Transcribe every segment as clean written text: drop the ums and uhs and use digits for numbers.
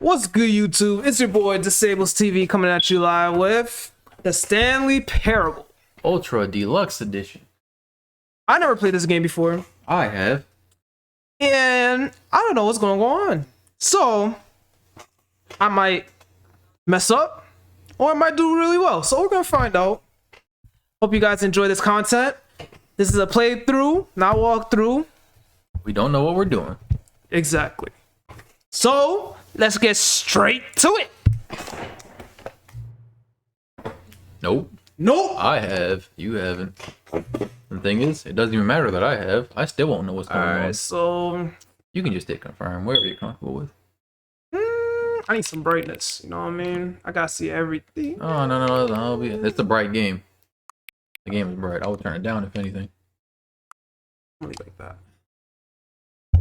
What's good, YouTube? It's your boy Disables TV coming at you live with the Stanley Terrible Ultra Deluxe Edition. I never played this game before, I have. and I don't know what's going to go on. So I might mess up, or I might do really well. So we're gonna find out. Hope you guys enjoy this content. This is a playthrough, not walkthrough. We don't know what we're doing. Exactly. So let's get straight to it. Nope. Nope. I have. You haven't. The thing is, it doesn't even matter that I have. I still won't know what's going on. Alright, so You can just hit confirm, wherever you're comfortable with. I need some brightness. You know what I mean? I gotta see everything. Oh, no. It's a bright game. The game is bright. I would turn it down if anything. Really like that.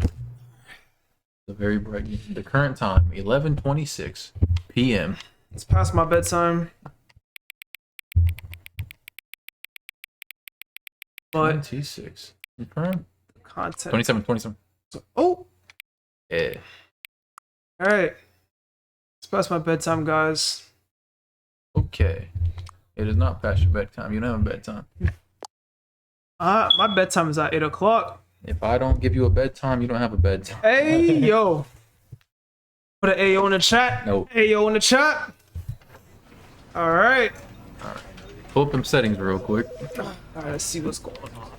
It's a very bright game. The current time, 11:26 p.m. It's past my bedtime. But 26. Confirm? the content. 27. Oh, Yeah. alright. It's past my bedtime, guys. Okay. It is not past your bedtime. You don't have a bedtime. My bedtime is at 8 o'clock. If I don't give you a bedtime, you don't have a bedtime. Hey, yo. Put an AO in the chat. Nope. AO in the chat. Alright. Pull up them settings real quick. Alright, let's see what's going on.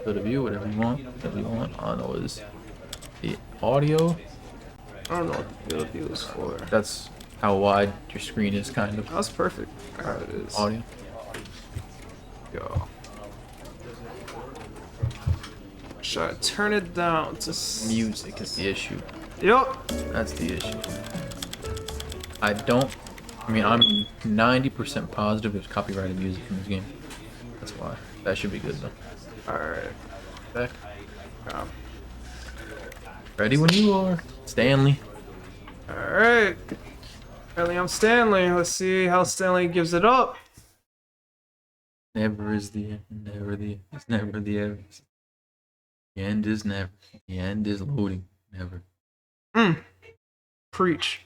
Go to view, whatever you want. Whatever you want. I don't know what is the audio. I don't know what the view is for. That's how wide your screen is, kind of. That's perfect. Alright, it is. Audio. Go. Should I turn it down to Music is the issue. Yup. That's the issue. I'm 90% positive there's copyrighted music in this game. That's why. That should be good though. Alright. Back. Yeah. Ready when you are. Stanley. Alright. Apparently I'm Stanley. Let's see how Stanley gives it up. Never is the end. Never the end. It's never the end. The end is never. The end is loading. Never. Preach.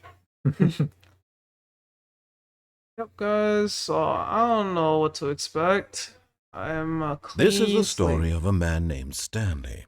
Yep, guys. So I don't know what to expect. I am a clean This is the story slate. of a man named Stanley.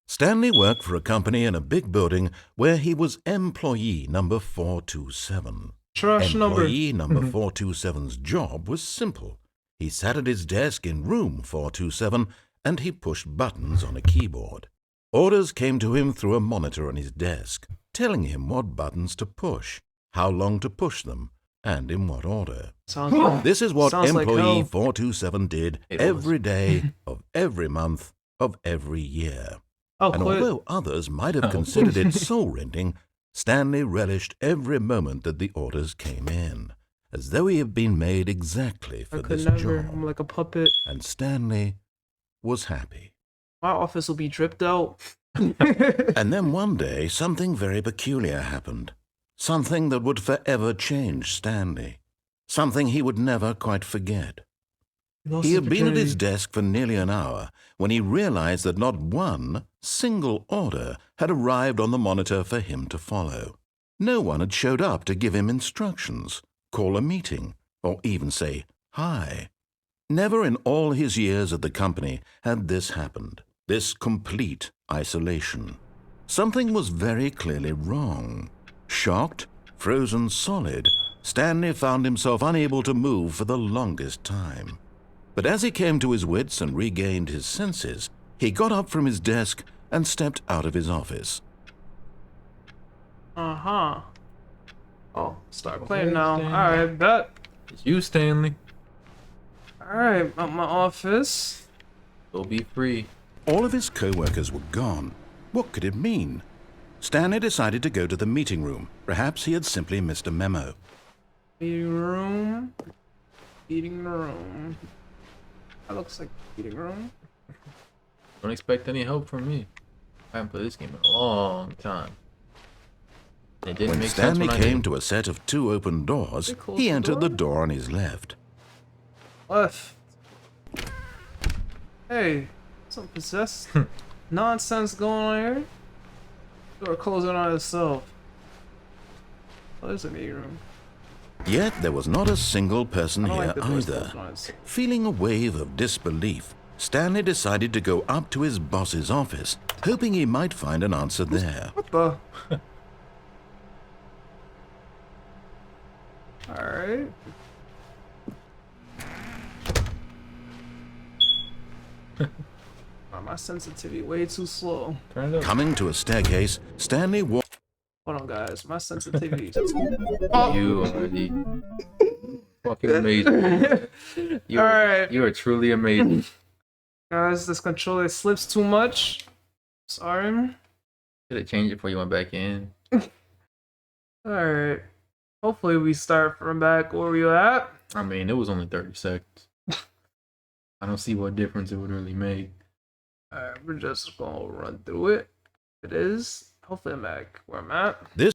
Stanley worked for a company in a big building where he was employee number 427. Trash number. Employee number 427's job was simple. He sat at his desk in room 427 and he pushed buttons on a keyboard. Orders came to him through a monitor on his desk, telling him what buttons to push, how long to push them, and in what order. Sounds This is what Sounds like employee hell. 427 did It was. every day of every month of every year. I'll And quit. although others might have considered it soul-rending, Stanley relished every moment that the orders came in, as though he had been made exactly I for could this never. job. I'm like a puppet. And Stanley was happy. My office will be dripped out. And then one day, something very peculiar happened. Something that would forever change Stanley. Something he would never quite forget. lost He his had been at his virginity. desk for nearly an hour when he realized that not one single order had arrived on the monitor for him to follow. No one had showed up to give him instructions, call a meeting, or even say hi. Never in all his years at the company had this happened, this complete isolation. Something was very clearly wrong. Shocked, frozen solid, Stanley found himself unable to move for the longest time. But as he came to his wits and regained his senses, he got up from his desk and stepped out of his office. Uh-huh. Oh, start playing now. Stanley. Alright, bet. It's you, Stanley. Alright, at my office. Go be free. All of his co-workers were gone. What could it mean? Stanley decided to go to the meeting room. Perhaps he had simply missed a memo. Meeting room. Meeting room. That looks like meeting room. Don't expect any help from me. I haven't played this game in a long time. It didn't When make Stanley sense when I came did. to a set of two open doors, They closed he the entered the door? door on his left. Left. Hey, some possessed nonsense going on here. Door closing on itself. Oh, there's a meeting room. Yet there was not a single person I don't here like the doors either. closing on itself. Feeling a wave of disbelief, Stanley decided to go up to his boss's office, hoping he might find an answer there. What the? Alright. Oh, my sensitivity way too slow. Turn it up. Coming to a staircase, Stanley walked. Hold on, guys. My sensitivity is You already fucking amazing. You are, Alright. you are truly amazing. Guys, this controller slips too much. Sorry. Should have changed it before you went back in. Alright. Hopefully we start from back where we were at. I mean, it was only 30 seconds. I don't see what difference it would really make. Alright, we're just gonna run through it. It is. Hopefully I'm back where I'm at. This-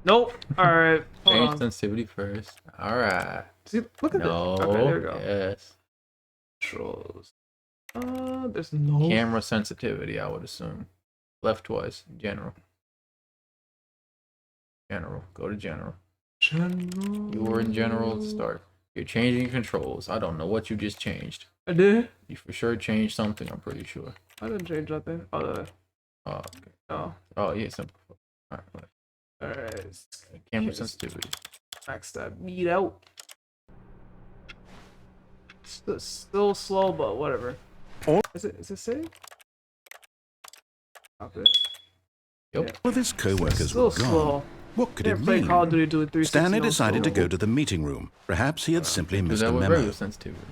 Nope. Alright. Hold Change on. sensitivity first. Alright. See, look at No. this. Okay, there we go. Yes. Controls. There's no Camera sensitivity, I would assume. Left twice. General. General. Go to general. general. You were in general to start. You're changing controls. I don't know what you just changed. I did. You for sure changed something, I'm pretty sure. I didn't change nothing. Oh, Oh, okay. oh. Oh, yeah, simple. Alright. Alright. Camera Yes. sensitivity. Max that beat out. Still slow, but whatever. Oh. Is it safe? Okay. Yep. All of his co-workers Still were gone. slow. What could Never it played mean? Call of Duty 360. Stanley no decided to slow. go to the meeting room. Perhaps he had simply Do missed that a with memo. regular sensitivity.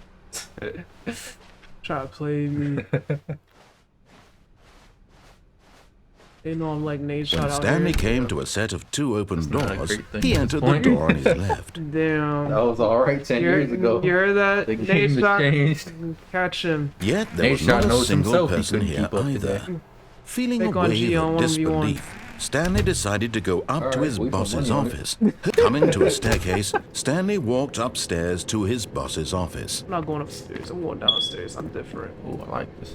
Try to play me. They know I'm like Nate shot When out Stanley here. came to a set of two open not a doors, great thing he at entered this the point. door on his left. Damn. was alright 10 You heard that? The Nate game has shot. changed. Catch him. Yet there Nate was Shot not a knows single himself he person couldn't here keep up either. today. Feeling a Take on wave G on of 1v1. disbelief, Stanley decided to go up to Alright, his we put boss's money on it. office. Coming to a staircase, Stanley walked upstairs to his boss's office. I'm not going upstairs. I'm going downstairs. I'm different. Oh, I like this.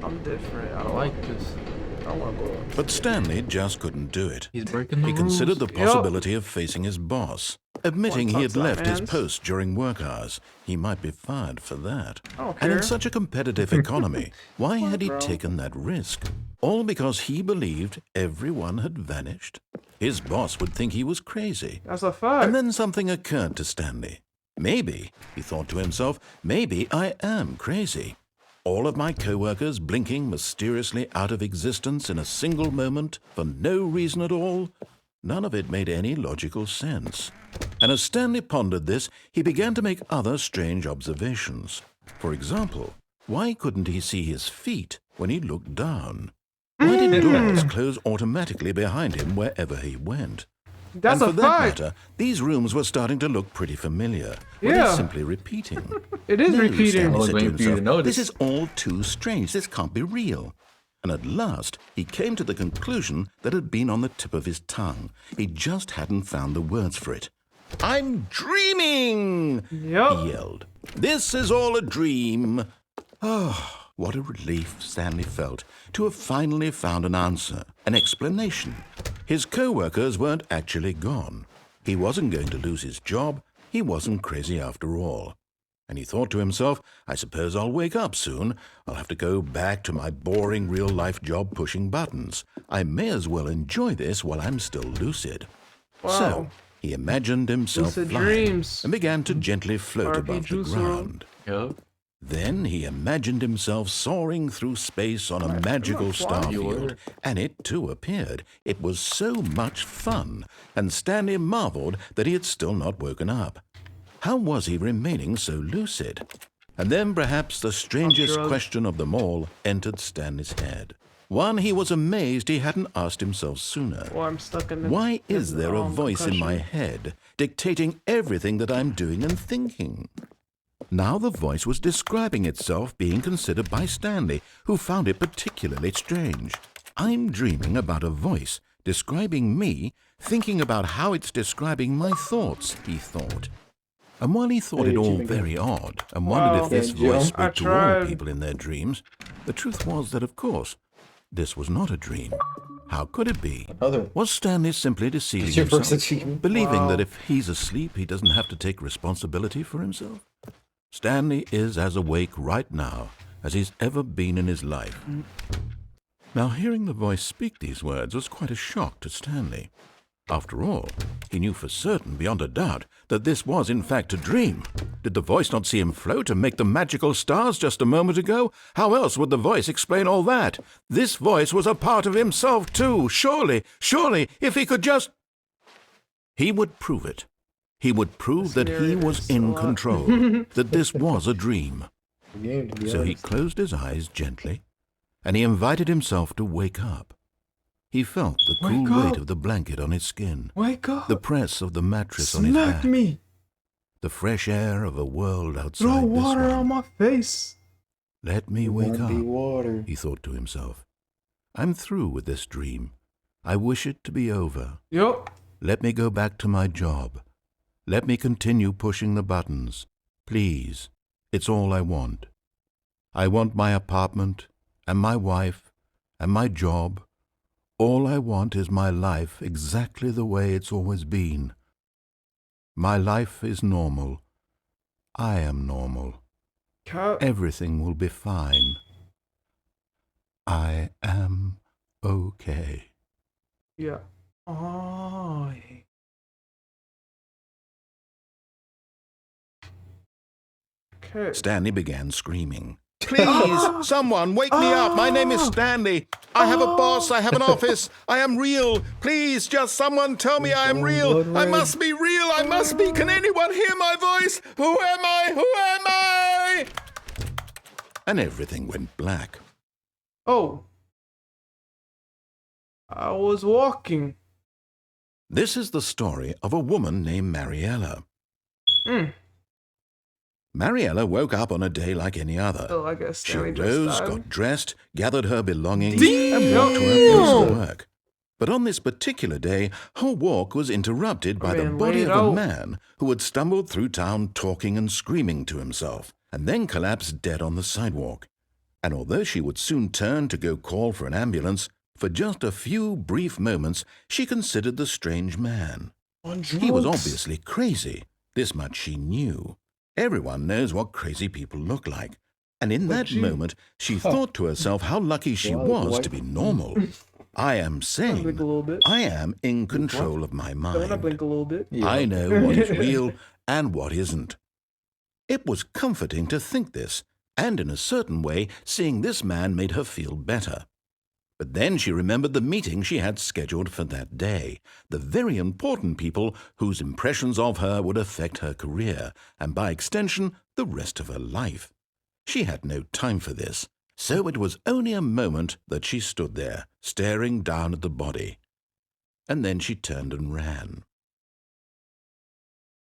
I'm different. I I don't like this. I don't want to go up. But Stanley just couldn't do it. He's breaking the He rules. considered the possibility of facing his boss. Admitting he had talk to that left his mans. post during work hours, he might be fired for that. I don't And in care. such a competitive economy, why had he bro. taken that risk? All because he believed everyone had vanished? His boss would think he was crazy. That's a fact. And then something occurred to Stanley. Maybe, he thought to himself, maybe I am crazy. All of my co-workers blinking mysteriously out of existence in a single moment for no reason at all? None of it made any logical sense. And as Stanley pondered this, he began to make other strange observations. For example, why couldn't he see his feet when he looked down? Why did doors close automatically behind him wherever he went? That's and a for that fact. matter, these rooms were starting to look pretty familiar. Were Yeah. they simply repeating? It is No, repeating. Stanley I was said to waiting for you to himself, notice. this is all too strange. This can't be real. And at last, he came to the conclusion that had been on the tip of his tongue. He just hadn't found the words for it. I'm dreaming! Yep. He yelled. This is all a dream. Oh, what a relief Stanley felt to have finally found an answer, an explanation. His co-workers weren't actually gone. He wasn't going to lose his job. He wasn't crazy after all. And he thought to himself, I suppose I'll wake up soon. I'll have to go back to my boring real-life job pushing buttons. I may as well enjoy this while I'm still lucid. Wow. So he imagined himself Lucid flying dreams. and began to gently float RP above the Juice WRLD. ground. Yup. Then he imagined himself soaring through space on a magical flying. You were. starfield, and it too appeared. It was so much fun, and Stanley marveled that he had still not woken up. How was he remaining so lucid? And then perhaps the strangest drugs. question of them all entered Stanley's head. One he was amazed he hadn't asked himself sooner. Or I'm stuck in the. Why is there a voice in my concussion. head dictating everything that I'm doing and thinking? Now the voice was describing itself being considered by Stanley, who found it particularly strange. I'm dreaming about a voice describing me, thinking about how it's describing my thoughts, he thought. And while he thought it all very odd and wondered Wow. if this Yeah, Joe. voice I spoke to all tried. people in their dreams, the truth was that, of course, This was not a dream. How could it be? Another. Was Stanley simply deceiving It's your first himself, achievement. believing Wow. that if he's asleep, he doesn't have to take responsibility for himself? Stanley is as awake right now as he's ever been in his life. Now, hearing the voice speak these words was quite a shock to Stanley. After all, he knew for certain, beyond a doubt, that this was in fact a dream. Did the voice not see him float and make the magical stars just a moment ago? How else would the voice explain all that? This voice was a part of himself too. Surely, if he could just... He would prove it. He would prove that he was in control, that this was a dream. Game, to be So he honest. closed his eyes gently, and he invited himself to wake up. He felt the cool Wake weight up. of the blanket on his skin, Wake up. the press of the mattress on his Smack back, me. the fresh air of a world outside Throw this water one. on my face. Let me It wake won't be up, water. he thought to himself. I'm through with this dream. I wish it to be over. Yup. Let me go back to my job. Let me continue pushing the buttons. Please, it's all I want. I want my apartment, and my wife, and my job. All I want is my life exactly the way it's always been. My life is normal. I am normal. Cat. Everything will be fine. I am okay. Yeah. Oh. Okay. Stanley began screaming. Please, someone, wake me up. My name is Stanley. I have a boss. I have an office. I am real. Please, just someone tell me I am real. I must be real. I must be. Can anyone hear my voice? Who am I? Who am I? And everything went black. Oh. I was walking. This is the story of a woman named Mariella. Mariella woke up on a day like any other. Oh, I guess She Stanley just rose, died. got dressed, gathered her belongings, Damn! and walked to her place to work. But on this particular day, her walk was interrupted by the Man, body laid of a out. man who had stumbled through town talking and screaming to himself, and then collapsed dead on the sidewalk. And although she would soon turn to go call for an ambulance, for just a few brief moments she considered the strange man. On He was drugs. obviously crazy. This much she knew. Everyone knows what crazy people look like. And in that moment, she thought to herself how lucky she was to be normal. I am Blink a sane. little bit. I am in control of my Don't I mind. blink a little bit? I know what is real and what isn't. It was comforting to think this, and in a certain way, seeing this man made her feel better. But then she remembered the meeting she had scheduled for that day, the very important people whose impressions of her would affect her career, and by extension, the rest of her life. She had no time for this, so it was only a moment that she stood there, staring down at the body. And then she turned and ran.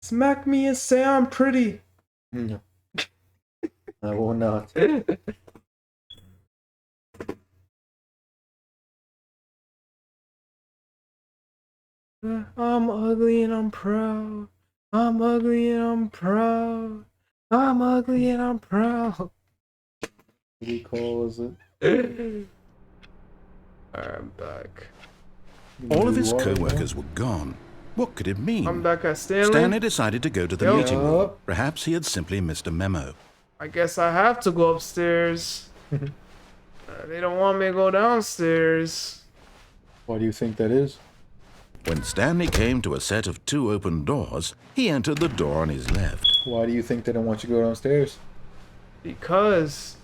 Smack me and say I'm pretty. No. I will not. I'm ugly and I'm proud. I'm ugly and I'm proud. I'm ugly and I'm proud. What do you call it? I'm back. All of his co-workers were gone. What could it mean? I'm back at Stanley. Stanley decided to go to the Yep. meeting room. Yup. Perhaps he had simply missed a memo. I guess I have to go upstairs. They don't want me to go downstairs. Why do you think that is? When Stanley came to a set of 2 open doors, he entered the door on his left. Why do you think they don't want you to go downstairs? Because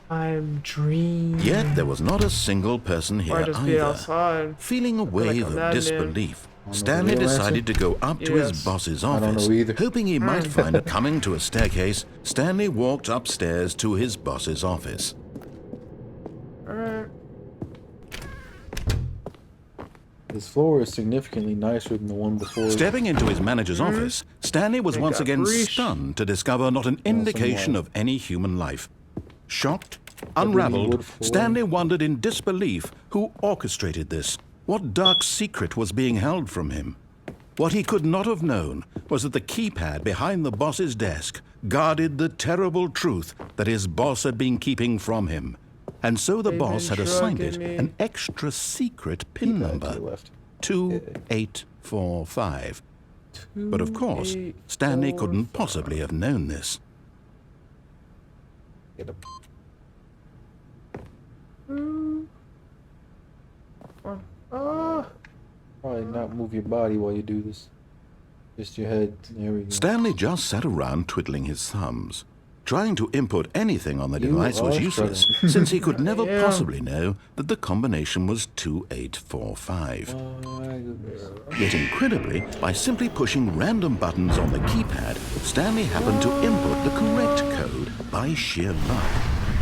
I'm dreaming. Yet there was not a single person Or here I just be either. outside. Feeling a like wave I'm of madman. disbelief, know Stanley the real decided to go up to his Yes. boss's I don't office, know either. hoping he might find it. Coming to a staircase, Stanley walked upstairs to his boss's office. Alright. This floor is significantly nicer than the one before. Stepping into his manager's office, Stanley was They once got again breach. stunned to discover not an indication light. of any human life. Shocked, wood unraveled, floor. Stanley wondered in disbelief who orchestrated this. What dark secret was being held from him? What he could not have known was that the keypad behind the boss's desk guarded the terrible truth that his boss had been keeping from him. and so the They've boss been had assigned it drugging me. an extra secret pin number, Left. 2845. But of course, Stanley couldn't possibly have known this. Get up. Probably not move your body while you do this. Just your head. There we go. Stanley just sat around twiddling his thumbs. Trying to input anything on the device was useless, since he could never possibly know that the combination was 2845. Yet incredibly, by simply pushing random buttons on the keypad, Stanley happened to input the correct code by sheer luck.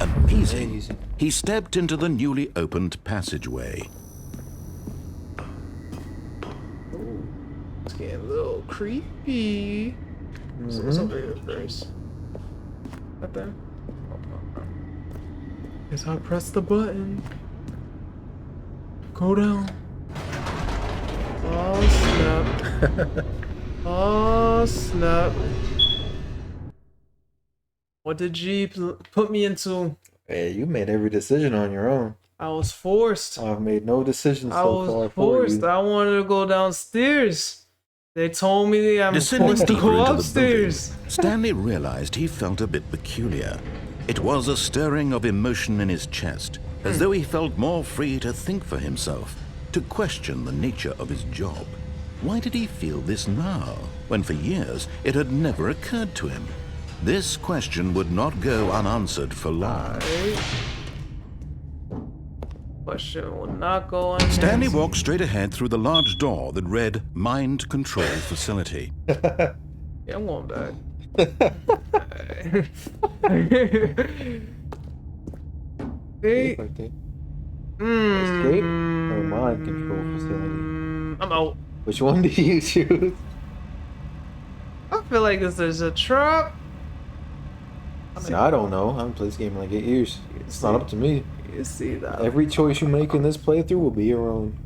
Amazing. He stepped into the newly opened passageway. It's getting a little creepy. So what's over here first? Nothing. Guess I press the button. Go down. Oh snap. Oh snap. What did G put me into? Hey, you made every decision on your own. I was forced. I've made no decisions I so far was for forced. you. I wanted to go downstairs. They told me I'm Descending forced to deeper go into upstairs. the building, Stanley realized he felt a bit peculiar. It was a stirring of emotion in his chest, as though he felt more free to think for himself, to question the nature of his job. Why did he feel this now, when for years it had never occurred to him? This question would not go unanswered for long. Question will not go unanswered. Stanley walked straight ahead through the large door that read Mind Control Facility. Yeah, I'm going back. Hey. Like that. Escape or mind control facility? I'm out. Which one do you choose? I feel like this is a trap. I mean, I don't know. I haven't played this game in like 8 years. It's not up to me. You see that? Every choice you make in this playthrough will be your own.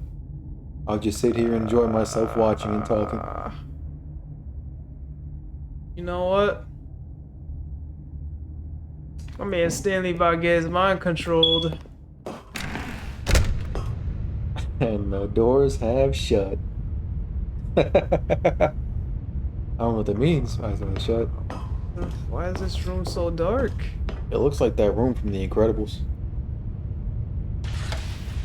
I'll just sit here and enjoy myself watching and talking. You know what? My man Stanley about to get his mind controlled. And the doors have shut. I don't know what that means. Why is it shut? Why is this room so dark? It looks like that room from The Incredibles.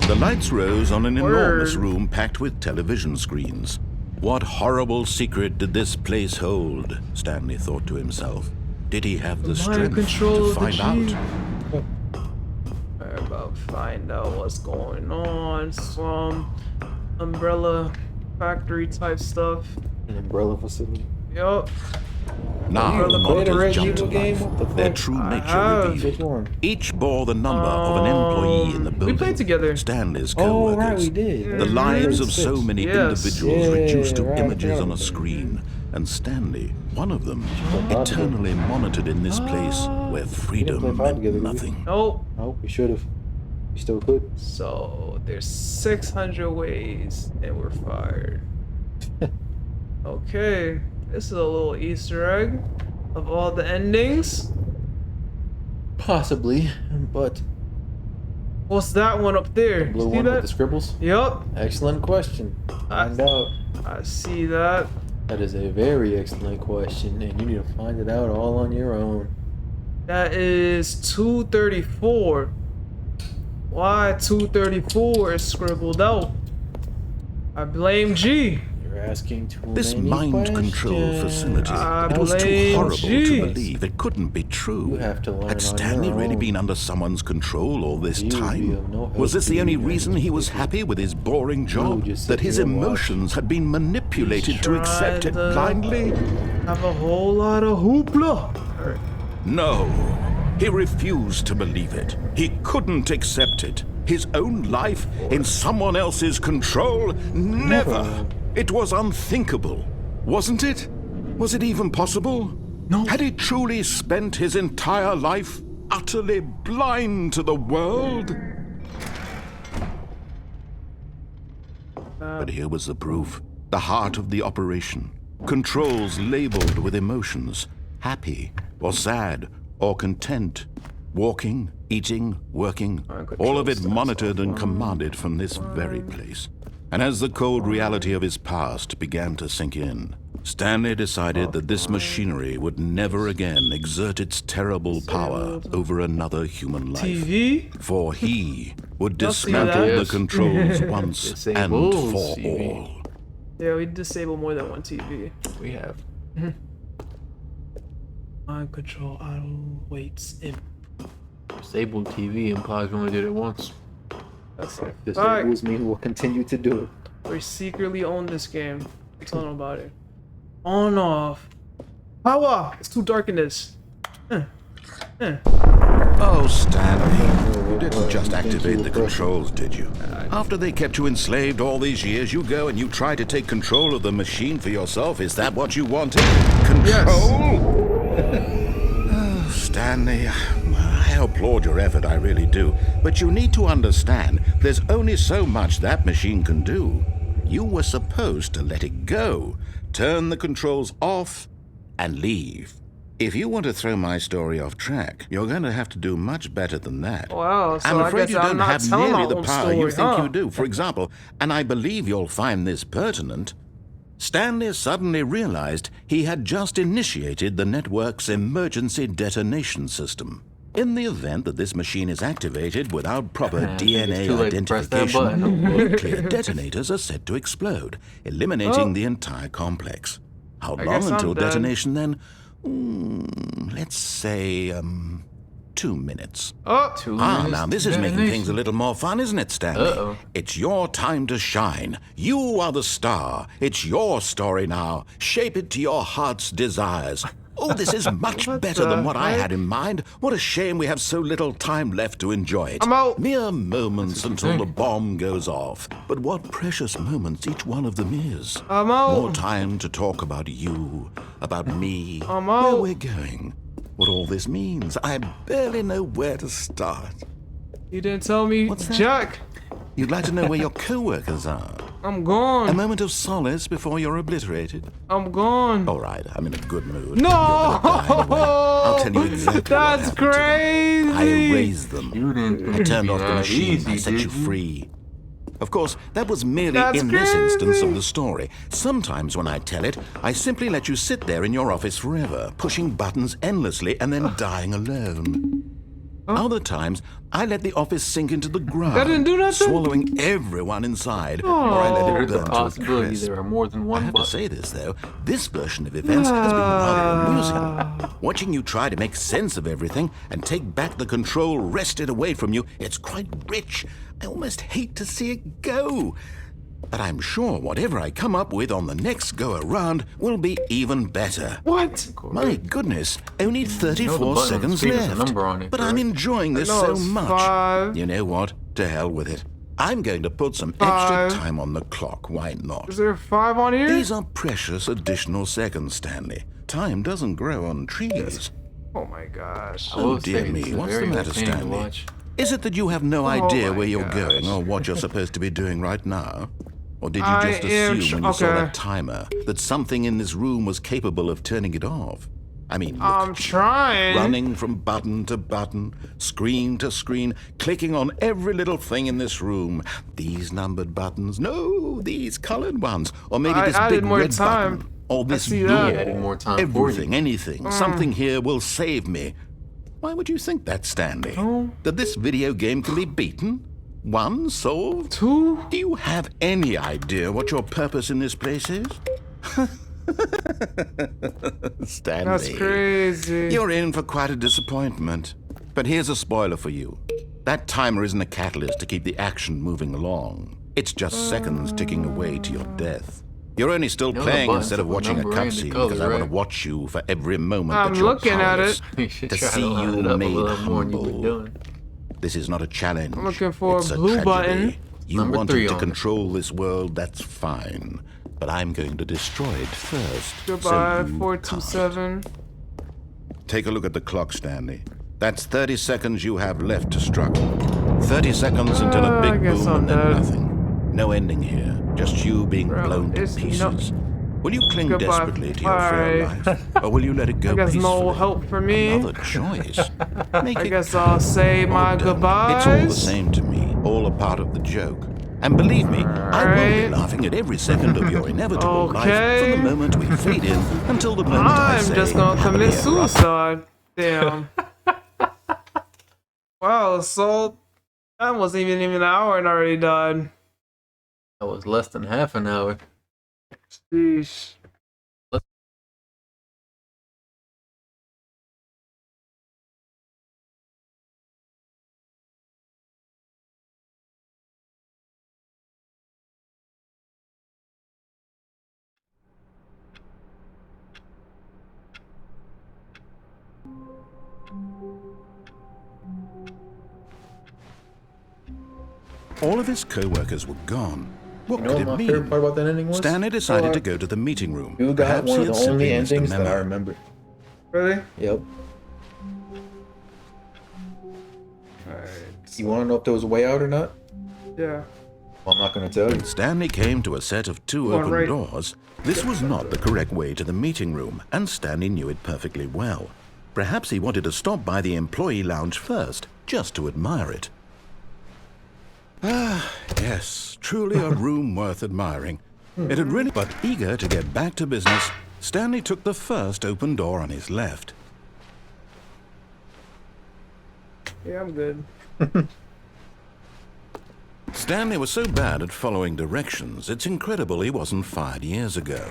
The lights rose on an enormous Word. room packed with television screens. What horrible secret did this place hold? Stanley thought to himself. Did he have the Mind strength control to of the find G. out? We're about to find out what's going on. Some umbrella factory type stuff. An umbrella facility. Yup. Now the Played a monitors Resident jumped to Evil game? life. What the Their fuck? true I nature have. revealed. Which one? Each bore the number of an employee in the building. We played together. Stanley's Oh, co-workers. right, we did. The lives of 36. so many Yes. individuals Yeah, reduced to right, images yeah. on a screen. And Stanley, one of them, Oh, eternally monitored in this place where freedom play five meant together, did we? nothing. Nope. Oh, we should have. We still could. So there's 600 ways and we're fired. Okay. This is a little Easter egg of all the endings. Possibly, but What's that one up there? blue See one with the that? scribbles? Yup. Excellent question. Find out. I see that. That is a very excellent question, and you need to find it out all on your own. That is 234. Why 234 is scribbled out? I blame G. You're asking too This many mind control questions. facility, I it was too blame horrible G. to believe. It couldn't be true. You have to learn Had on Stanley your really own. been under someone's control all this You would be time? of no help Was this to the only you, reason he was Stanley. happy with his boring job? just That sit his here and watch. emotions had been manipulated He's to accept it trying to- blindly? Have a whole lot of hoopla. No. He refused to believe it. He couldn't accept it. His own life in someone else's control? Never. It was unthinkable. Wasn't it? Was it even possible? No. Had he truly spent his entire life utterly blind to the world? But here was the proof. The heart of the operation. Controls labeled with emotions. Happy or sad or content. Walking, eating, working, all of it monitored and commanded from this very place. And as the cold reality of his past began to sink in, Stanley decided that this machinery would never again exert its terrible power over another human life. TV? For he would I'll see dismantle that. the controls once and Disable for TV. all. Yeah, we disable more than one TV. We have. Mind control auto waits in. Disabled TV implies we only did it once. That's it. This Alright, means we'll continue to do it. we secretly own this game. Tell them about it. On off. Power! It's too dark in this. Oh, Stanley, you didn't just activate the controls, did you? After they kept you enslaved all these years, you go and you try to take control of the machine for yourself. Is that what you wanted? Control? Oh, Stanley, I applaud your effort, I really do. But you need to understand, there's only so much that machine can do. You were supposed to let it go, turn the controls off, and leave. If you want to throw my story off track, you're going to have to do much better than that. Wow, so I'm I afraid guess you I'm don't not have telling nearly my the own power you story, think huh? you do. For example, and I believe you'll find this pertinent, Stanley suddenly realized he had just initiated the network's emergency detonation system. In the event that this machine is activated without proper It's too DNA late to press that identification, button. nuclear detonators are said to explode, eliminating the entire complex. How long guess I'm until dead. detonation then? Let's say, 2 minutes. Oh, 2 Ah, minutes now this to is making detonation. things a little more fun, isn't it, Stanley? Uh-oh. It's your time to shine. You are the star. It's your story now. Shape it to your heart's desires. Oh, this is much What better than the what I heck? had in mind. What a shame we have so little time left to enjoy it. I'm out. Mere moments until the think. bomb goes off. But what precious moments each one of them is. I'm out. More time to talk about you, about me, I'm where out. we're going, what all this means. I barely know where to start. You didn't tell me, What's that? Jack. You'd like to know where your co-workers are. I'm A gone. moment of solace before you're obliterated. I'm gone. All right, I'm in a good mood. No! You're gonna die anyway. I'll tell you exactly That's what happened to them. crazy. I erased them. You didn't I turned off the that machine. easy, I set did you free. Of course, that was merely That's in this instance crazy. of the story. Sometimes when I tell it, I simply let you sit there in your office forever, pushing buttons endlessly and then dying alone. Other times, I let the office sink into the ground, That didn't do nothing? swallowing everyone inside, or I let it There's burn a to a possibility crisp. there are more than I one have to button. say this, though. This version of events has been rather amusing. Watching you try to make sense of everything and take back the control wrested away from you, it's quite rich. I almost hate to see it go. But I'm sure whatever I come up with on the next go-around will be even better. What? My goodness, only 34 button on the seconds screen has a left. number on it, But I'm correct? enjoying this No, so it's much. 5. You know what? To hell with it. I'm going to put some 5. extra time on the clock. Why not? Is there 5 on here? These are precious additional seconds, Stanley. Time doesn't grow on trees. Oh my gosh. I will Oh, dear say me. it's What's the very matter, entertaining to Stanley? watch. Is it that you have no idea my where you're gosh. going or what you're supposed to be doing right now? Or did you I just am assume when you saw okay. that timer that something in this room was capable of turning it off? I mean, look I'm at you, trying. running from button to button, screen to screen, clicking on every little thing in this room. These numbered buttons, no, these colored ones, or maybe I this added big more red time. button, or this see blue. that. He added more time Everything, for you. anything, something here will save me. Why would you think that, Stanley? Oh. That this video game can be beaten? Won? Solved? 2? Do you have any idea what your purpose in this place is? Stanley. That's crazy. You're in for quite a disappointment. But here's a spoiler for you. That timer isn't a catalyst to keep the action moving along. It's just seconds ticking away to your death. You're only still know the playing buttons instead of have a watching a number and the cutscene color, because I want to right? watch you for every moment I'm that you're looking at powerless. it. You should To try see to line you it up a made little more than you've been humble. doing. This is not a challenge. I'm looking for a It's blue tragedy. button. You Number wanted 3 to on it. control this world, that's fine. But I'm going to destroy it first. Goodbye, so you 427. can't. Take a look at the clock, Stanley. That's 30 seconds you have left to struggle. 30 seconds until a I big guess boom I'm and then dead. nothing. No ending here. Just you being Bro, blown to it's pieces. Will you cling Goodbye. desperately to your frail Alright. life, or will you let it go I guess peacefully? no help for me. Another choice. Make I it guess count. I'll say my Or don't. goodbyes. It's all the same to me, all a part of the joke. And believe me, I will be Alright. laughing at every second of your inevitable life from the Okay. moment we fade in until the moment I I'm say, just gonna happily commit ever suicide. Damn. Wow, so that wasn't even an hour and I already died. That was less than half an hour. Sheesh. All of his co-workers were gone. What You know could what it my favorite mean? part about that ending was? Stanley decided to go to the meeting room. You got Perhaps one he of had the only simply missed a endings that I memo. remember. Really? Yep. Alright. You want to know if there was a way out or not? Yeah. Well, I'm not going to tell you. Stanley came to a set of two Come on, open right. doors. This was not the correct way to the meeting room, and Stanley knew it perfectly well. Perhaps he wanted to stop by the employee lounge first, just to admire it. Ah, yes, truly a room worth admiring. It had really, but eager to get back to business, Stanley took the first open door on his left. Yeah, I'm good. Stanley was so bad at following directions, it's incredible he wasn't fired years ago.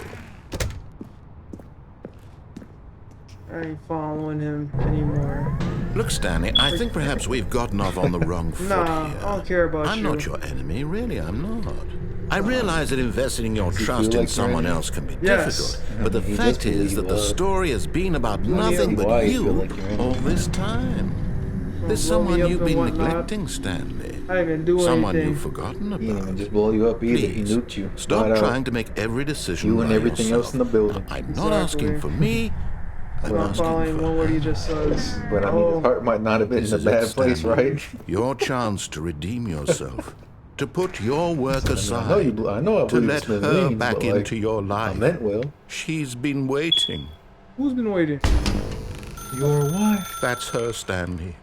I ain't following him anymore. Look, Stanley, I think perhaps we've gotten off on the wrong foot Nah, here. I don't care about I'm you. not your enemy, really, I'm not. I realize that investing your trust in like someone your enemy? else can be Yes. difficult, but the He fact just is believe that the you are. story has been about nothing why but you feel you like your enemy. all this time. There's blow me someone up you've and been whatnot. neglecting, Stanley. I didn't do Someone anything. you've forgotten He didn't even about. just blow you up either. He Please, nuked you. stop Flat out. trying to make every decision You and by everything yourself. else in the building. Now, I'm not asking Exactly. for me. I'm I'm not asking following for what he her. just says. But I mean, his heart might not have been This in a is it, bad place, Stanley. right? Your chance to redeem yourself, to put your work aside, I know you. I know I to believe let in her smithereens, back but, like, into your I life. meant well. She's been waiting. Who's been waiting? Your wife. That's her, Stanley.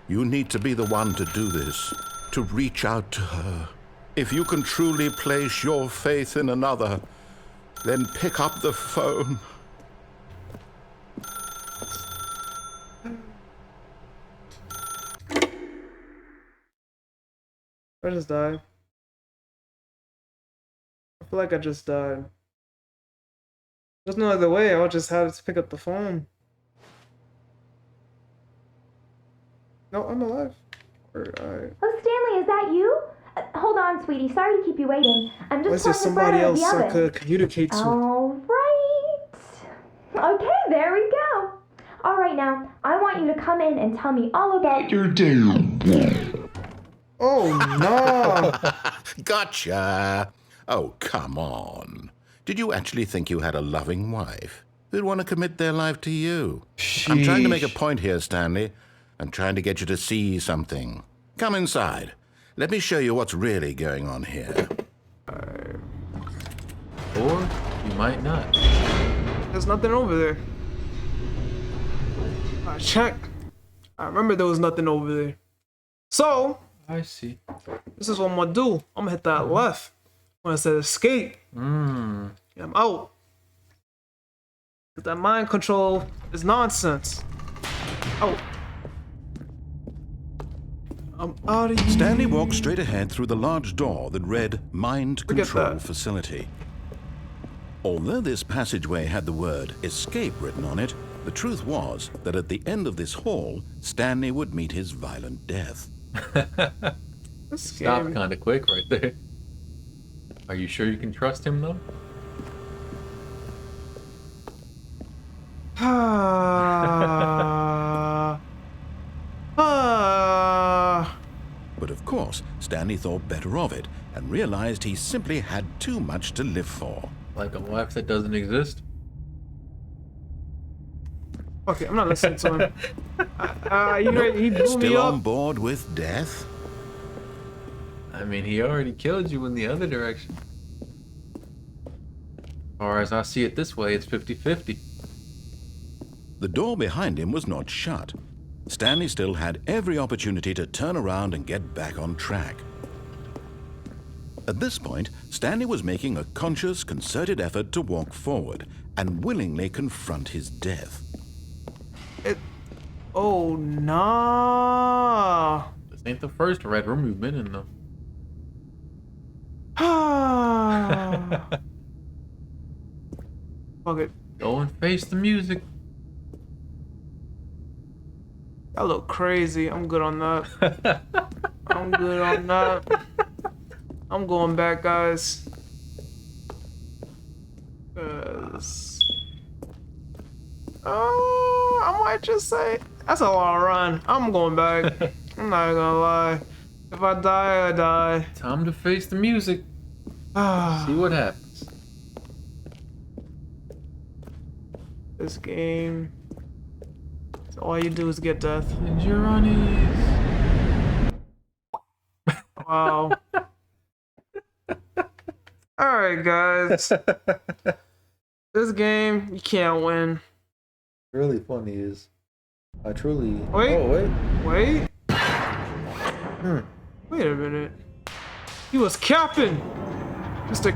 You need to be the one to do this, to reach out to her. If you can truly place your faith in another, then pick up the phone. I just died. I feel like I just died. There's no other way. I'll just have to pick up the phone. No, I'm alive. Alright. Oh, Stanley, is that you? Hold on, sweetie. Sorry to keep you waiting. I'm Why is just there pouring the somebody bread out of else the I oven. could communicate to? All right. Okay, there we go. All right, now, I want you to come in and tell me all about your Oh, no. Gotcha! Oh, come on. Did you actually think you had a loving wife who'd want to commit their life to you? I'm trying to make a Sheesh. point here, Stanley. I'm trying to get you to see something. Come inside. Let me show you what's really going on here. Or you might not. There's nothing over there. I checked. I remember there was nothing over there. So, I see. this is what I'm gonna do. I'm gonna hit that left. When I said escape, Mmm. I'm out. 'Cause that mind control is nonsense. Oh. I'm out of here. Stanley walked straight ahead through the large door that read Mind Look at Control that. Facility. Although this passageway had the word escape written on it, the truth was that at the end of this hall, Stanley would meet his violent death. This Stopped game. kind of quick right there. Are you sure you can trust him though? But of course, Stanley thought better of it and realized he simply had too much to live for. Like a wife that doesn't exist? Okay, I'm not listening to him. You know, he blew me Still on up. board with death? I mean, he already killed you in the other direction. far as I see it this way, it's 50-50. The door behind him was not shut. Stanley still had every opportunity to turn around and get back on track. At this point, Stanley was making a conscious, concerted effort to walk forward and willingly confront his death. Oh, nah. This ain't the first Red Room we've been in, though. Fuck it. Go and face the music. That look crazy. I'm good on that. I'm good on that. I'm going back, guys. 'Cause... I might just say that's a long run. I'm going back. I'm not gonna lie. If I die, I die. Time to face the music. See what happens. This game. All you do is get death. And you're on ease. Wow. Alright, guys. This game, you can't win. Really funny is, I truly. Wait. Oh wait. Wait. Wait a minute. He was capping. Mr.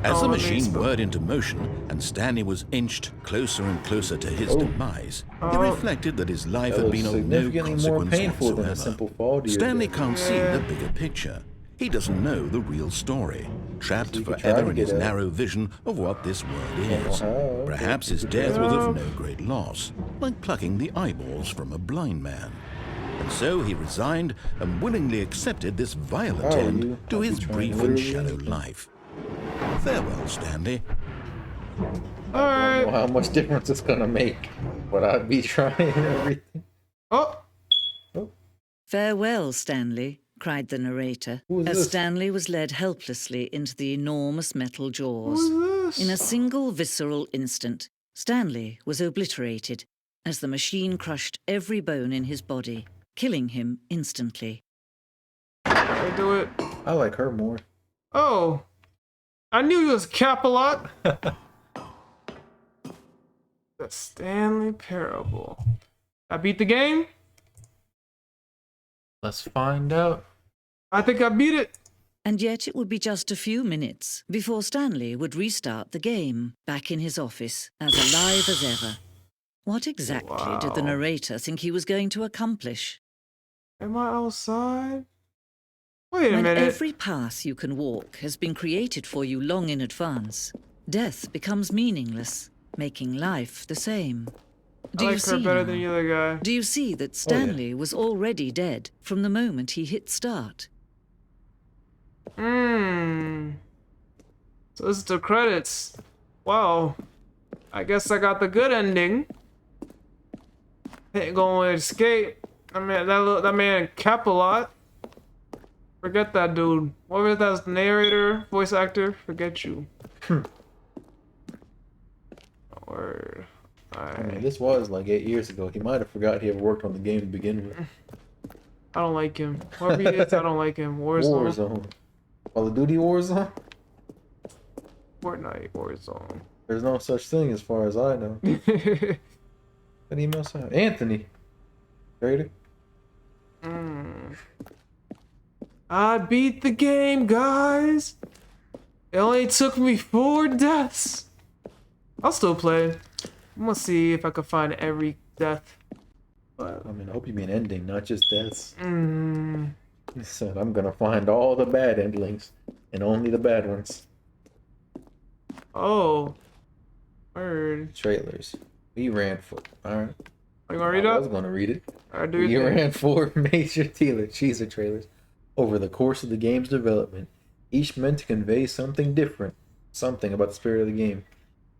As the it machine needs to- whirred into motion and Stanley was inched closer and closer to his demise, he reflected that his life That had was been of no significantly more consequence painful than a whatsoever. simple fall to your Stanley death. can't see the bigger picture. He doesn't know the real story, trapped So you could try forever to in get his out. narrow vision of what this world is. okay. Perhaps his death was of no great loss, like plucking the eyeballs from a blind man. And so he resigned and willingly accepted this violent Oh, end you to might be his trying brief and literally shallow anything. life. Farewell, Stanley. I don't Alright. know how much difference it's gonna make, but I'd be trying everything. Oh, Farewell, Stanley, cried the narrator, Who is as this? Stanley was led helplessly into the enormous metal jaws. who's In a this? single visceral instant, Stanley was obliterated as the machine crushed every bone in his body, killing him instantly. I do it. I like her more. Oh. I knew he was cap a lot. The Stanley Parable. I beat the game? Let's find out. I think I beat it. And yet it would be just a few minutes before Stanley would restart the game, back in his office, as alive as ever. What exactly did the Wow. narrator think he was going to accomplish? Am I outside? Wait a When minute. every path you can walk has been created for you long in advance, death becomes meaningless, making life the same. I Do you like her see better now? than the other guy. Do you see that Stanley was already dead from the moment he hit start? So this is the credits. Wow. I guess I got the good ending. Ain't going to escape. I mean, that man cap a lot. Forget that dude. Whoever that's the narrator, voice actor, forget you. Word. I mean, this was like 8 years ago. He might have forgot he ever worked on the game to begin with. I don't like him. Whoever he is, I don't like him. Warzone. Warzone. Call of Duty Warzone? Fortnite. Warzone. There's no such thing as far as I know. What email sound? Anthony. Trader? I beat the game, guys. It only took me 4 deaths. I'll still play. I'm gonna see if I can find every death. But I mean, I hope you mean ending, not just deaths. He said, I'm gonna find all the bad endings and only the bad ones. oh, word. Trailers. We ran for. Alright. Are you gonna read I was up? gonna read it. Alright, do We your thing. ran 4 major teaser trailers over the course of the game's development, each meant to convey something different, something about the spirit of the game.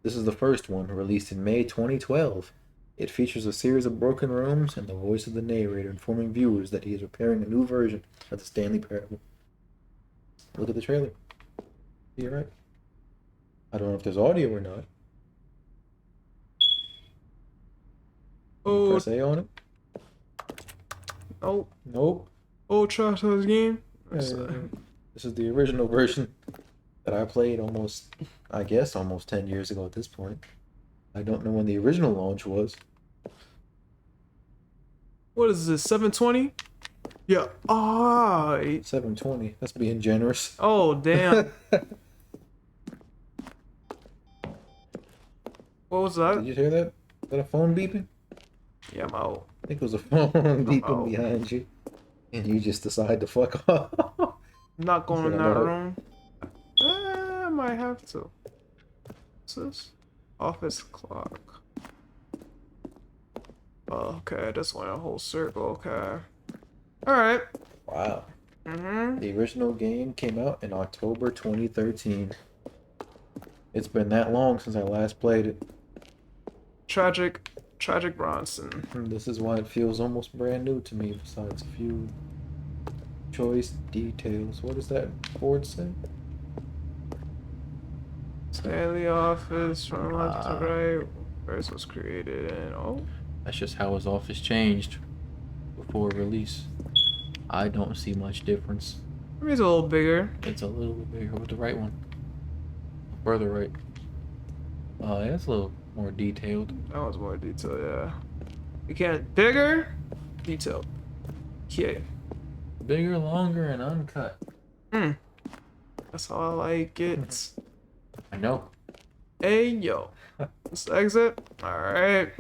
This is the first one, released in May 2012. It features a series of broken rooms and the voice of the narrator informing viewers that he is preparing a new version of the Stanley Parable. Look at the trailer. You're right. I don't know if there's audio or not. Oh, Press A on it? oh, Nope. oh, trash this game. This is the original version that I played I guess almost 10 years ago at this point. I don't know when the original launch was. What is this? 720? Yeah. Ah. 720. That's being generous. Oh damn. What was that? Did you hear that? Is that a phone beeping? Yeah, I'm out. I think it was a phone beeping Uh-oh. behind you. And you just decide to fuck off. I'm not going in Is that that room. I might have to. What's this? Office clock. Oh, okay, this went a whole circle. Okay. Alright. Wow. Mm-hmm. The original game came out in October 2013. It's been that long since I last played it. Tragic Bronson. And this is why it feels almost brand new to me, besides a few choice details. What does that board say? Stanley office from left to right. First was created and That's just how his office changed before release. I don't see much difference. maybe it's a little bigger. It's a little bit bigger with the right one. Further right. Yeah, it's a little more detailed. That one's more detailed, yeah. You can't bigger, detailed. Okay. Bigger, longer, and uncut. That's how I like it. I know. Hey yo. Let's exit. Alright.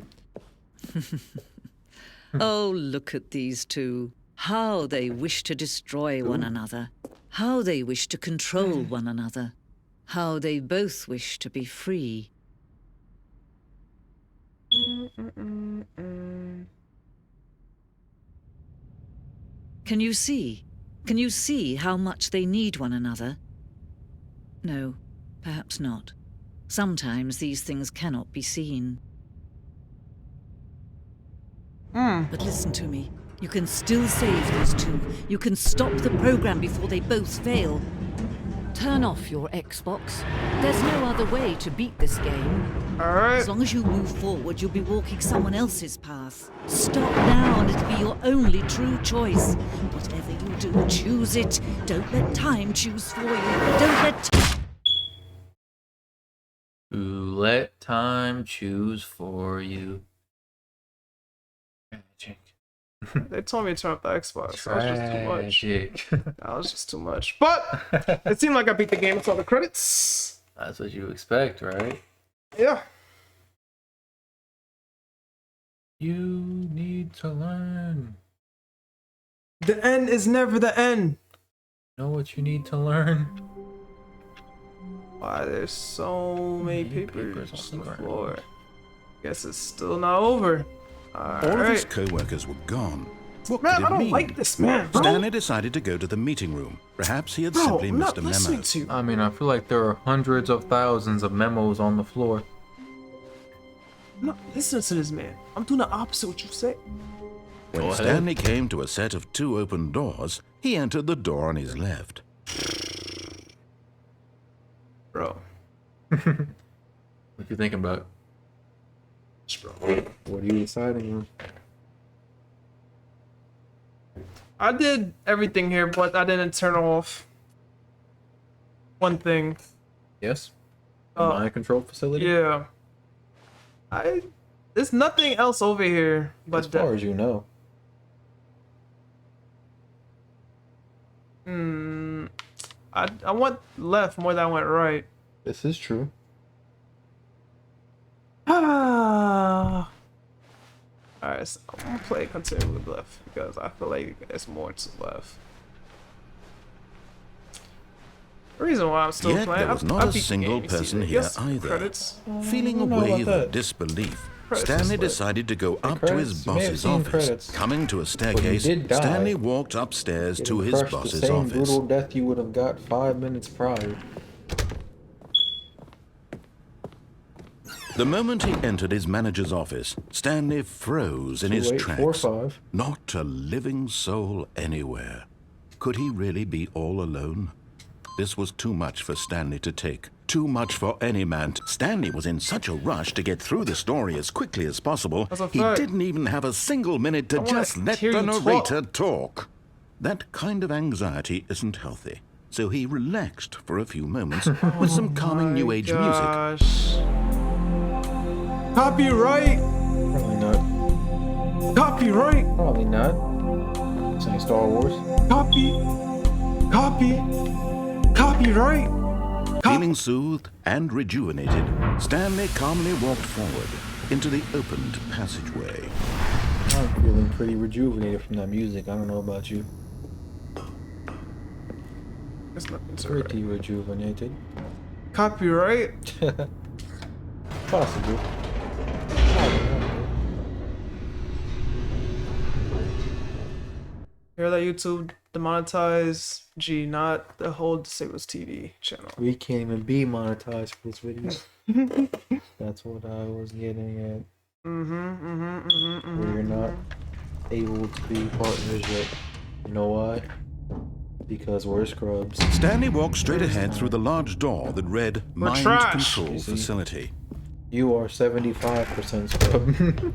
Oh, look at these two. How they wish to destroy one another. How they wish to control one another. How they both wish to be free. Can you see? Can you see how much they need one another? No, perhaps not. Sometimes these things cannot be seen. But listen to me. You can still save these two. You can stop the program before they both fail. Turn off your Xbox. There's no other way to beat this game. Alright. As long as you move forward, you'll be walking someone else's path. Stop now and it'll be your only true choice. Whatever you do, choose it. Don't let time choose for you. Don't let... Let time choose for you. Tragic. They told me to turn off the Xbox. That was just too much. Tragic. That was just too much. But it seemed like I beat the game with all the credits. That's what you expect, right? Yeah. You need to learn. The end is never the end. Know what you need to learn? Why there's so many Papers papers on on the the ground. floor. Guess it's still not over. All of his Alright. co-workers were gone. What Man, could I it don't mean? like this man, bro. Stanley decided to go to the meeting room. Perhaps he had Bro, simply I'm missed not a listening memo. to you. I mean, I feel like there are hundreds of thousands of memos on the floor. I'm not listening to this man. I'm doing the opposite of what you say. When Go ahead. Stanley came to a set of two open doors, he entered the door on his left. Bro. What you thinking about? What are you deciding on? I did everything here, but I didn't turn off one thing. Yes? The Uh, mind control facility? Yeah. There's nothing else over here but As far as you know. I went left more than I went right. This is true. Ah. Alright, so I'm gonna play continue with left because I feel like there's more to left. The reason why I'm still Yet playing, there was I not a beat the single game, you see person that. here Yes, either. Credits. Feeling a don't know about wave that. of disbelief, Credits Stanley is lit. decided to go up to credits? his You may have boss's seen office. credits. Coming to a staircase, did die. Stanley walked upstairs to Getting his crushed boss's the same office. brutal death you would have got 5 minutes prior. The moment he entered his manager's office, Stanley froze in his 2845. tracks. Not a living soul anywhere. Could he really be all alone? This was too much for Stanley to take. Too much for any man. Stanley was in such a rush to get through the story as quickly as possible, That's a he fact. didn't even have a single minute to I wanna just let hear the you talk. narrator talk. That kind of anxiety isn't healthy. so he relaxed for a few moments with some calming New Age music. Gosh. Copyright! Probably not. Copyright! Probably not. This ain't Star Wars. Copyright! Feeling soothed and rejuvenated, Stanley calmly walked forward into the opened passageway. I'm feeling pretty rejuvenated from that music. I don't know about you. It's nothing so Pretty rejuvenated. Copyright? Possible. Hear that YouTube demonetize G, not the whole Disabled TV channel. We can't even be monetized for this video. That's what I was getting at. We're not able to be partners yet. You know why? Because we're scrubs. Stanley walked straight ahead through the large door that read We're Mind trash. Control You see? Facility. You are 75% scrub.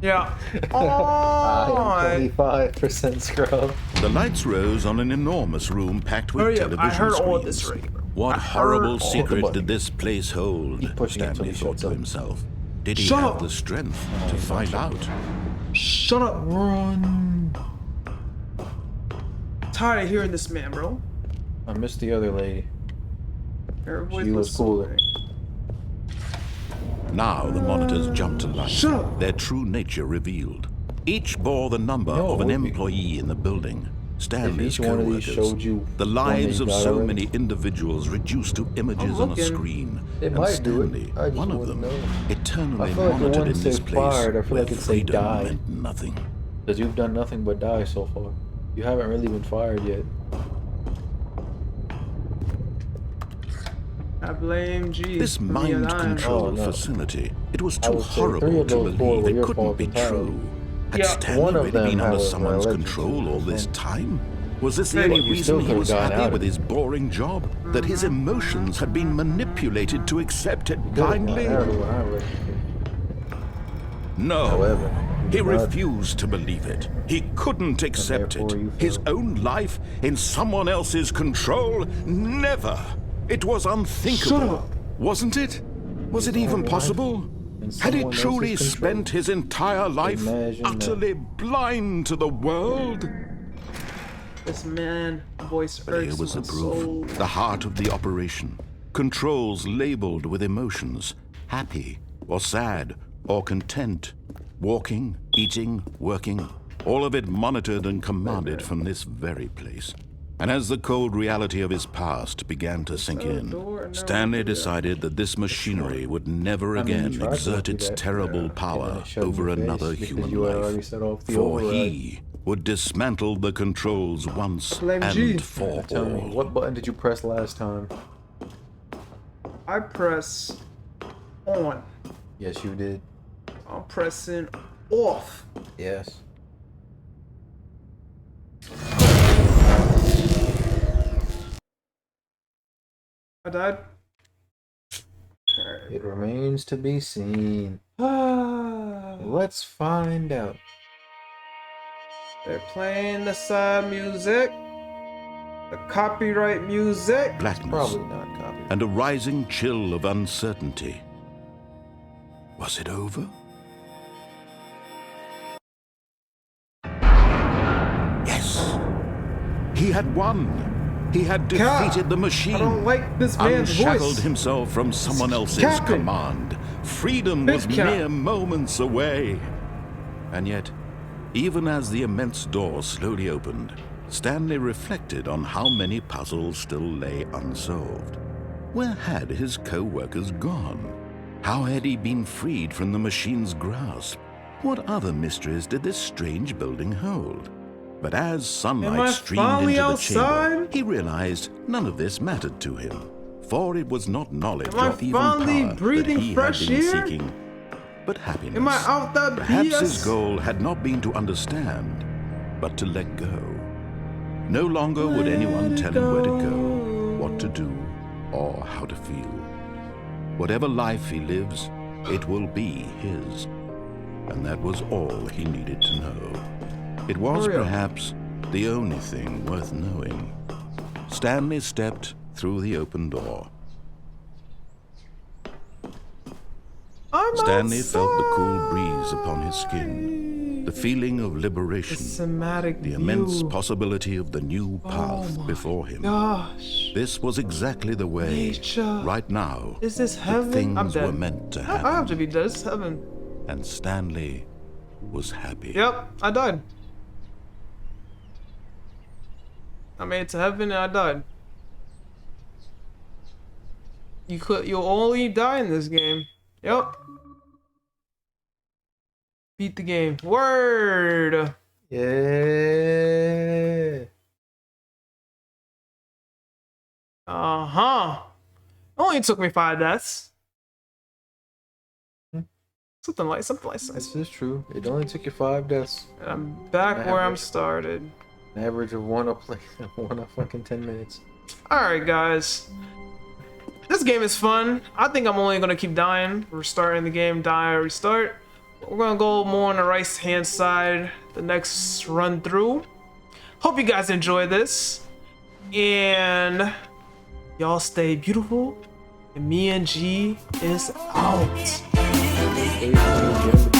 Yeah. I am 25% scrub. The lights rose on an enormous room packed with Hurry up, television I heard screens. all of this already. What I horrible heard all secret the- did this place hold? Keep pushing it till Stanley he thought shuts to up. himself. Did he Shut have up. the strength to find out? Shut up. Run. Tired of hearing this man, bro. I missed the other lady. Everybody's She was cooler. Now the monitors jumped to life, Shut up. their true nature revealed. Each bore the number No, of an it would be. employee in the building. Stanley's If each one of these co-workers. showed you The one lives that of you got so already. many individuals reduced to images on a looking. screen. It and might do it. Stanley, I just one of wouldn't them, know. eternally I feel like the monitored ones in this say place fired, I feel where like it say freedom died. meant nothing. Because you've done nothing but die so far. You haven't really been fired yet. I blame G. This for me mind dying. control Oh, no. facility, it was I too would say 3 horrible of to those 4 believe were it your couldn't fault be entirely. true. Had Yeah, Stanley one of really them, been under however, someone's allegedly control all was this him. time? Was this the But only you reason still he could've was gotten happy out with of his boring job? That his emotions had been manipulated to accept it blindly? No. However, He you did not. refused to believe it. He couldn't accept it. therefore you His failed. own life in someone else's control? Never. It was unthinkable. Shut up. Wasn't it? Was it even possible? in Had he someone truly else's control? spent his entire life Imagine that. utterly blind to the world? This man voice But here hurts was the my proof. soul. The heart of the operation. Controls labeled with emotions. Happy or sad or content. Walking, eating, working. All of it monitored and commanded from this very place. And as the cold reality of his past began to sink in, Stanley decided that this machinery would never I mean, again you tried to exert do its that, terrible and power then it shut in over your face another because human you had life. already set off the For override. he would dismantle the controls once Blame G. and for Tell me, all. what button did you press last time? I press on. Yes, you did. I'm pressing off. Yes. I died. It remains to be seen. Alright. Let's find out. They're playing the side music. The copyright music. Blackness Probably not copy. and a rising chill of uncertainty. Was it over? Yes. He had won. He had defeated the machine. I don't like this man's Unshackled voice. himself from someone else's Captain. command. Freedom This was cap. mere moments away. And yet, even as the immense door slowly opened, Stanley reflected on how many puzzles still lay unsolved. Where had his co-workers gone? How had he been freed from the machine's grasp? What other mysteries did this strange building hold? But as Am I sunlight streamed finally into the outside? chamber, he realized none of this mattered to him, for it was not knowledge Am I or even finally power breathing that he fresh had been air? seeking, but happiness. Am I out that Perhaps BS? his goal had not been to understand, but to let go. No longer would anyone tell him where to go, what to do, or how to feel. Whatever life he lives, it will be his. And that was all he needed to know. It was Hurry up. perhaps the only thing worth knowing. Stanley stepped through the open door. Stanley felt the cool breeze upon his skin, the feeling of liberation, the immense possibility of the new path before him. Gosh. This was exactly the way, Nature. right now, Is this that heaven? things I'm dead. were meant to I happen. have to be dead. It's heaven. And Stanley was happy. Yep, I died. I made it to heaven and I died. You'll only die in this game. Yep. Beat the game. Word. Yeah. Uh-huh. Only took me 5 deaths. Something like This is true. It only took you 5 deaths. and I'm back where I'm started. An average of one a fucking 10 minutes. Alright guys. This game is fun. I think I'm only gonna keep dying. Restarting the game, die, restart. We're gonna go more on the right hand side the next run through. Hope you guys enjoy this. And y'all stay beautiful. And me and G is out. Stay tuned,